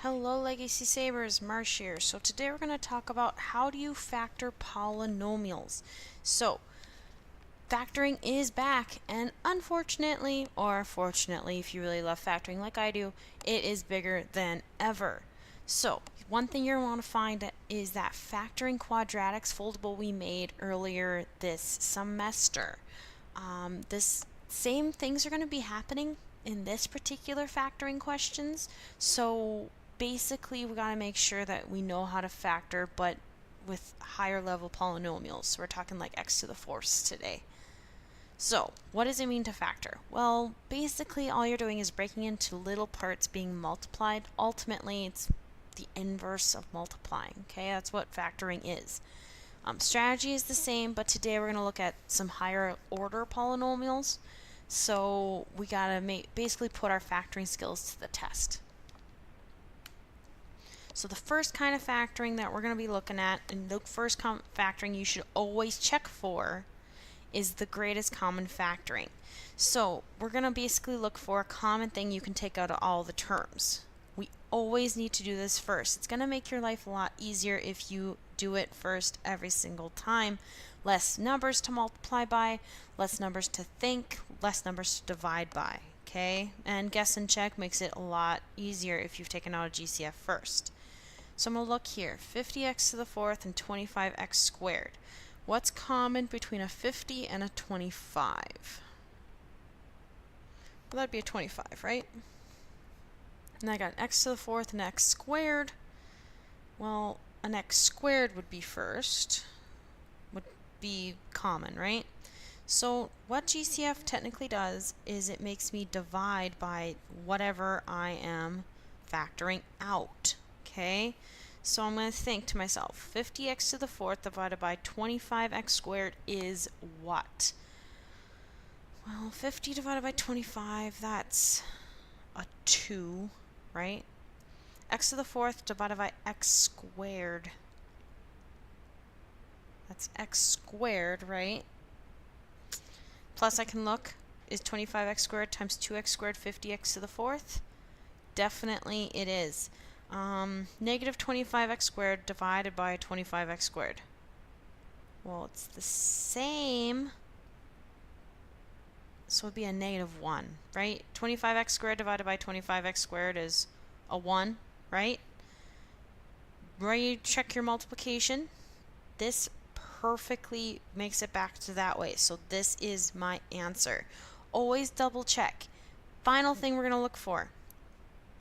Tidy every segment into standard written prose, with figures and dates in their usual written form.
Hello Legacy Sabers, Marsh here. So today we're going to talk about how do you factor polynomials. So factoring is back, and unfortunately, or fortunately if you really love factoring like I do, it is bigger than ever. So one thing you're going to want to find is that factoring quadratics foldable we made earlier this semester. This same things are going to be happening in this particular factoring questions. So basically we got to make sure that we know how to factor, but with higher level polynomials. So we're talking like x to the fourths today. So what does it mean to factor? Well, basically all you're doing is breaking into little parts being multiplied. Ultimately it's the inverse of multiplying. Okay, that's what factoring is. Strategy is the same, but today we're going to look at some higher order polynomials. So we got to basically put our factoring skills to the test. So the first kind of factoring that we're going to be looking at, and the first factoring you should always check for, is the greatest common factoring. So we're going to basically look for a common thing you can take out of all the terms. We always need to do this first. It's going to make your life a lot easier if you do it first every single time. Less numbers to multiply by, less numbers to think, less numbers to divide by. Okay? And guess and check makes it a lot easier if you've taken out a GCF first. So I'm going to look here, 50x to the fourth and 25x squared. What's common between a 50 and a 25? Well, that'd be a 25, right? And I got an x to the fourth and x squared. Well, an x squared would be first, would be common, right? So what GCF technically does is it makes me divide by whatever I am factoring out. Okay, so I'm going to think to myself, 50x to the fourth divided by 25x squared is what? Well, 50 divided by 25, that's a 2, right? X to the fourth divided by x squared. That's x squared, right? Plus I can look, is 25x squared times 2x squared 50x to the fourth? Definitely it is. Negative 25x squared divided by 25x squared. Well, it's the same. So it would be a negative 1, right? 25x squared divided by 25x squared is a 1, right? Where you check your multiplication, this perfectly makes it back to that way. So this is my answer. Always double check. Final thing we're going to look for.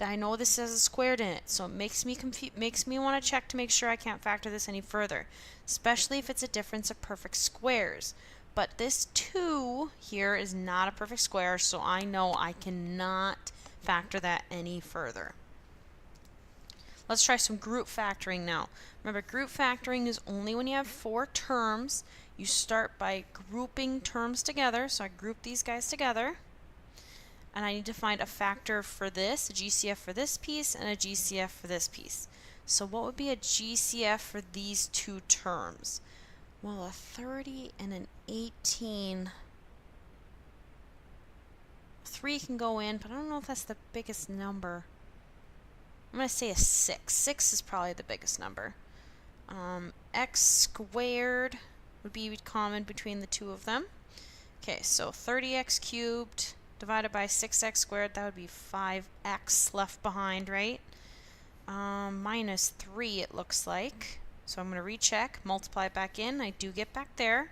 I know this has a squared in it, so it makes me want to check to make sure I can't factor this any further, especially if it's a difference of perfect squares. But this 2 here is not a perfect square, so I know I cannot factor that any further. Let's try some group factoring now. Remember, group factoring is only when you have 4 terms. You start by grouping terms together, so I group these guys together. And I need to find a factor for this, a GCF for this piece, and a GCF for this piece. So what would be a GCF for these 2 terms? Well, a 30 and an 18. 3 can go in, but I don't know if that's the biggest number. I'm going to say a 6. 6 is probably the biggest number. X squared would be common between the 2 of them. Okay, so 30x cubed divided by 6x squared, that would be 5x left behind, right? Minus 3 it looks like. So I'm going to recheck, multiply it back in. I do get back there.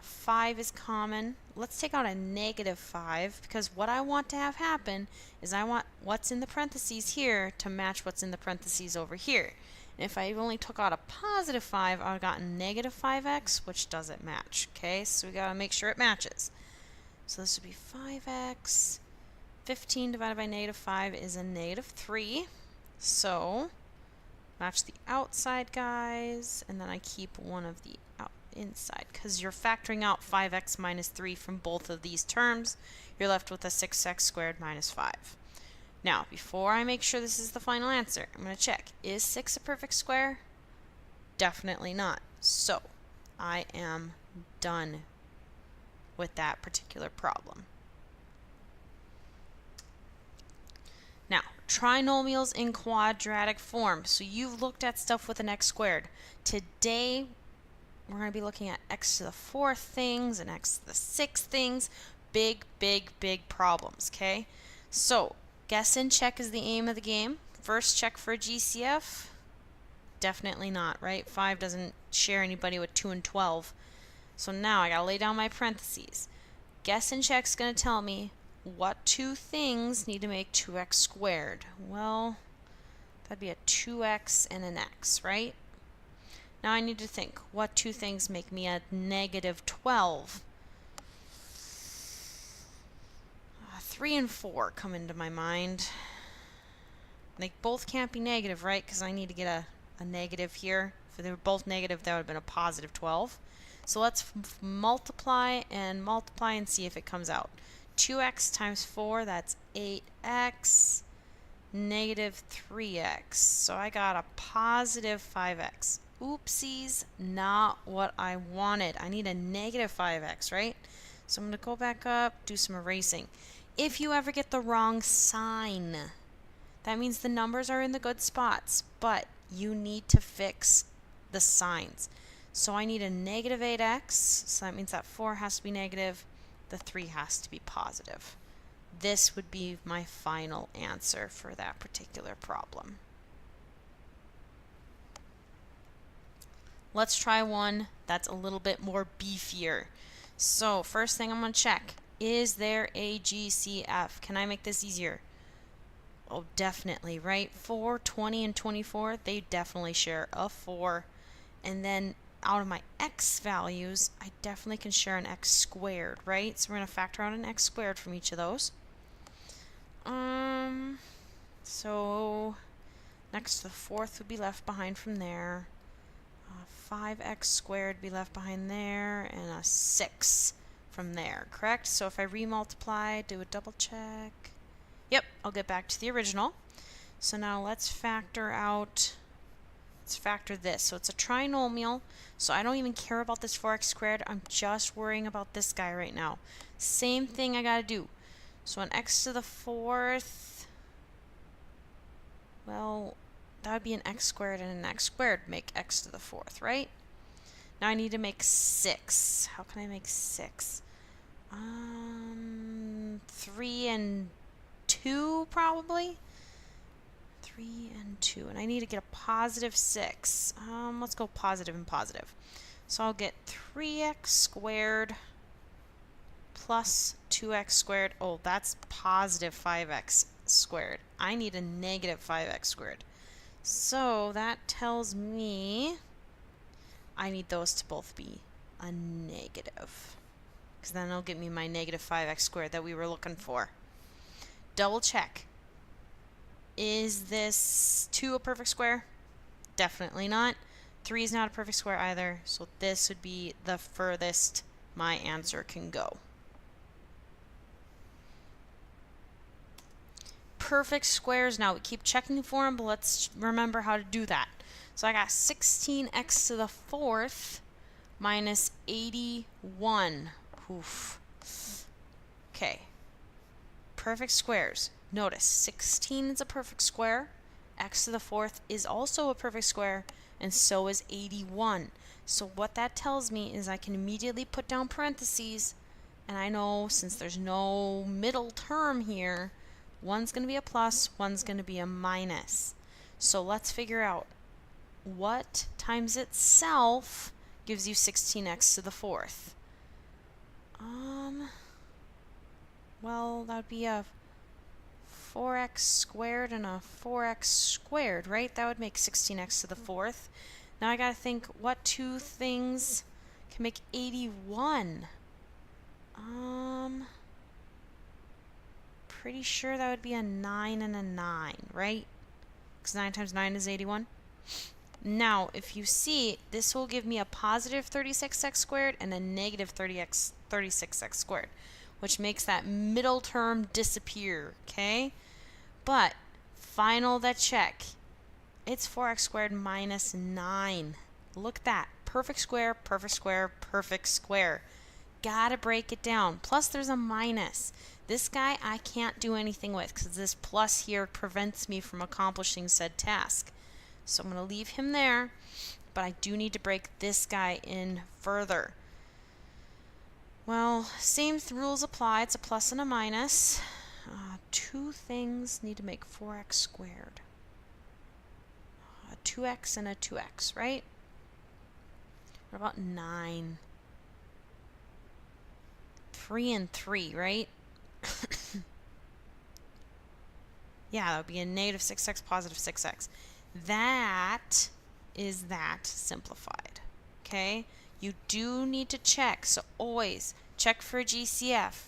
5 is common. Let's take out a negative 5, because what I want to have happen is I want what's in the parentheses here to match what's in the parentheses over here. And if I only took out a positive 5, I would have gotten negative 5x, which doesn't match. Okay, so we got to make sure it matches. So this would be 5x. 15 divided by negative 5 is a negative 3. So match the outside guys, and then I keep one of the inside, because you're factoring out 5x minus 3 from both of these terms. You're left with a 6x squared minus 5. Now, before I make sure this is the final answer, I'm going to check. Is 6 a perfect square? Definitely not. So I am done with that particular problem. Now, trinomials in quadratic form. So you've looked at stuff with an x squared. Today, we're going to be looking at x to the 4th things and x to the 6th things. Big, big, big problems, okay? So, guess and check is the aim of the game. First, check for a GCF. Definitely not, right? 5 doesn't share anybody with 2 and 12. So now I got to lay down my parentheses. Guess and check's going to tell me what two things need to make 2x squared. Well, that'd be a 2x and an x, right? Now I need to think, what two things make me a negative 12? 3 and 4 come into my mind. They both can't be negative, right? Because I need to get a negative here. If they were both negative, that would have been a positive 12. So let's multiply and see if it comes out. 2x times 4, that's 8x, negative 3x. So I got a positive 5x. Oopsies, not what I wanted. I need a negative 5x, right? So I'm going to go back up, do some erasing. If you ever get the wrong sign, that means the numbers are in the good spots, but you need to fix the signs. So I need a negative 8x, so that means that 4 has to be negative, the 3 has to be positive. This would be my final answer for that particular problem. Let's try one that's a little bit more beefier. So first thing I'm going to check, is there a GCF? Can I make this easier? Oh, definitely, right? 4, 20, and 24, they definitely share a 4. And then out of my x values, I definitely can share an x squared, right? So we're going to factor out an x squared from each of those. So next to the 4th would be left behind from there. 5x squared would be left behind there, and a 6 from there, correct? So if I remultiply, do a double check. Yep, I'll get back to the original. So now let's factor this. So it's a trinomial, so I don't even care about this 4x squared. I'm just worrying about this guy right now. Same thing I gotta do. So an x to the 4th, well, that would be an x squared and an x squared make x to the 4th, right? Now I need to make 6. How can I make 6? 3 and 2 probably? 3 and 2, and I need to get a positive 6. Let's go positive and positive. So I'll get 3x squared plus 2x squared. Oh, that's positive 5x squared. I need a negative 5x squared. So that tells me I need those to both be a negative, because then it'll get me my negative 5x squared that we were looking for. Double check. Is this 2 a perfect square? Definitely not. 3 is not a perfect square either, so this would be the furthest my answer can go. Perfect squares now. We keep checking for them, but let's remember how to do that. So I got 16x to the 4th minus 81. Oof. Okay. Perfect squares. Notice 16 is a perfect square, x to the 4th is also a perfect square, and so is 81. So what that tells me is I can immediately put down parentheses, and I know since there's no middle term here, one's going to be a plus, one's going to be a minus. So let's figure out what times itself gives you 16x to the 4th. Well, that would be a 4x squared and a 4x squared, right? That would make 16x to the 4th. Now I gotta think, what two things can make 81? Pretty sure that would be a 9 and a 9, right? Because 9 times 9 is 81. Now, if you see, this will give me a positive 36x squared and a negative 36x squared, which makes that middle term disappear, okay? But, final that check, it's 4x squared minus 9. Look at that. Perfect square, perfect square, perfect square. gotta break it down. Plus there's a minus. This guy I can't do anything with because this plus here prevents me from accomplishing said task. So I'm going to leave him there, but I do need to break this guy in further. Well, same rules apply. It's a plus and a minus. Two things need to make 4x squared. A 2x and a 2x, right? What about 9? 3 and 3, right? Yeah, that would be a negative 6x, positive 6x. That is that simplified. Okay? You do need to check, so always check for a GCF.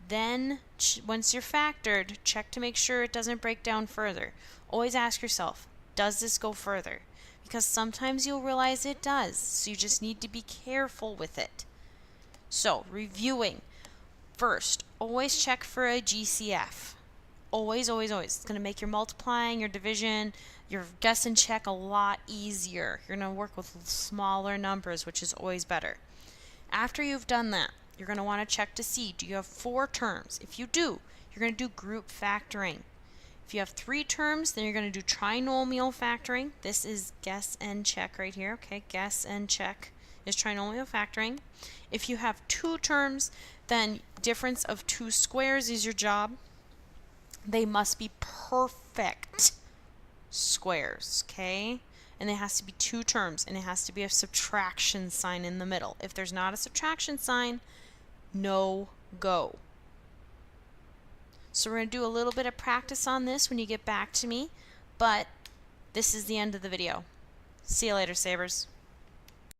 Then, once you're factored, check to make sure it doesn't break down further. Always ask yourself, does this go further? Because sometimes you'll realize it does, so you just need to be careful with it. So, reviewing. First, always check for a GCF. Always, always, always. It's going to make your multiplying, your division, your guess and check a lot easier. You're going to work with smaller numbers, which is always better. After you've done that, you're going to want to check to see, do you have 4 terms? If you do, you're going to do group factoring. If you have 3 terms, then you're going to do trinomial factoring. This is guess and check right here. Okay, guess and check is trinomial factoring. If you have 2 terms, then difference of 2 squares is your job. They must be perfect squares, okay? And it has to be 2 terms, and it has to be a subtraction sign in the middle. If there's not a subtraction sign, no go. So we're going to do a little bit of practice on this when you get back to me, but this is the end of the video. See you later, Sabers.